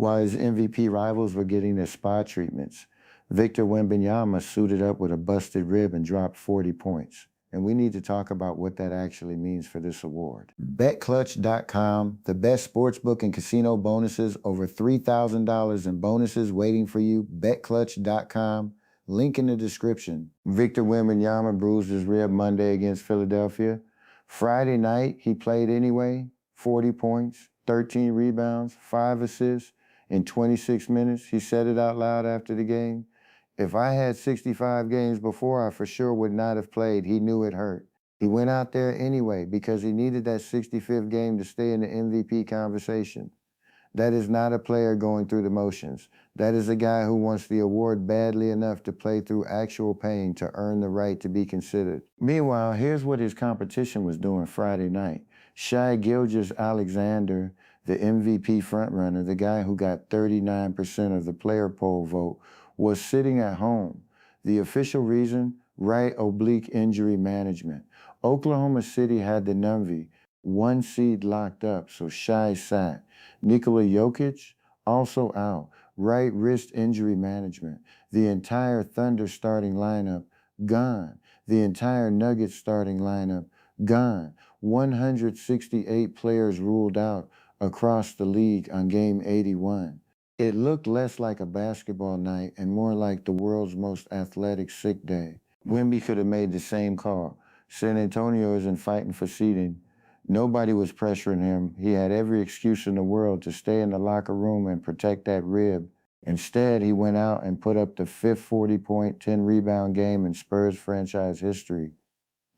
while his MVP rivals were getting their spa treatments. Victor Wembanyama suited up with a busted rib and dropped 40 points. And we need to talk about what that actually means for this award. BetClutch.com, the best sportsbook and casino bonuses, over $3,000 in bonuses waiting for you. BetClutch.com, link in the description. Victor Wembanyama bruised his rib Monday against Philadelphia. Friday night, he played anyway, 40 points, 13 rebounds, 5 assists in 26 minutes. He said it out loud after the game. If I had 65 games before, I for sure would not have played. He knew it hurt. He went out there anyway because he needed that 65th game to stay in the MVP conversation. That is not a player going through the motions. That is a guy who wants the award badly enough to play through actual pain to earn the right to be considered. Meanwhile, here's what his competition was doing Friday night. Shai Gilgeous-Alexander, the MVP frontrunner, the guy who got 39% of the player poll vote, was sitting at home. The official reason, right oblique injury management. Oklahoma City had the Numvy, 1 seed locked up, so Shai sat. Nikola Jokic, also out, right wrist injury management. The entire Thunder starting lineup, gone. The entire Nuggets starting lineup, gone. 168 players ruled out across the league on game 81. It looked less like a basketball night and more like the world's most athletic sick day. Wemby could have made the same call. San Antonio isn't fighting for seeding. Nobody was pressuring him. He had every excuse in the world to stay in the locker room and protect that rib. Instead, he went out and put up the 5th 40-point, 10-rebound game in Spurs franchise history,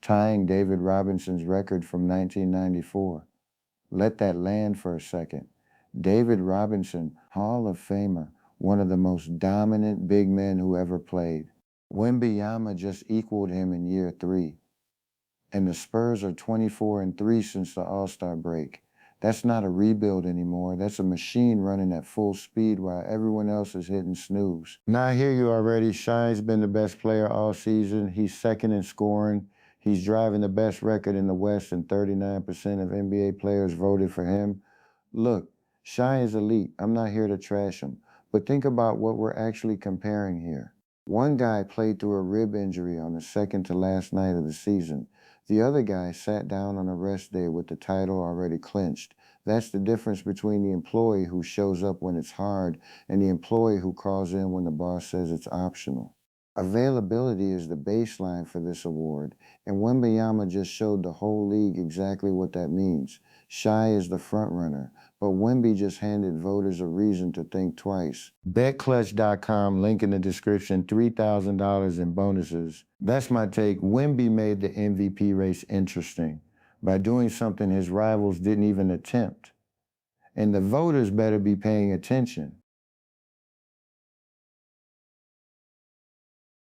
tying David Robinson's record from 1994. Let that land for a second. David Robinson, Hall of Famer, one of the most dominant big men who ever played. Wembanyama just equaled him in year 3. And the Spurs are 24-3 since the All-Star break. That's not a rebuild anymore. That's a machine running at full speed while everyone else is hitting snooze. Now I hear you already. Shai's been the best player all season. He's second in scoring. He's driving the best record in the West, and 39% of NBA players voted for him. Look, Shai is elite. I'm not here to trash him. But think about what we're actually comparing here. One guy played through a rib injury on the second to last night of the season. The other guy sat down on a rest day with the title already clinched. That's the difference between the employee who shows up when it's hard and the employee who calls in when the boss says it's optional. Availability is the baseline for this award, and Wembanyama just showed the whole league exactly what that means. Shai is the front runner, but Wemby just handed voters a reason to think twice. BetClutch.com, link in the description, $3,000 in bonuses. That's my take. Wemby made the MVP race interesting by doing something his rivals didn't even attempt. And the voters better be paying attention.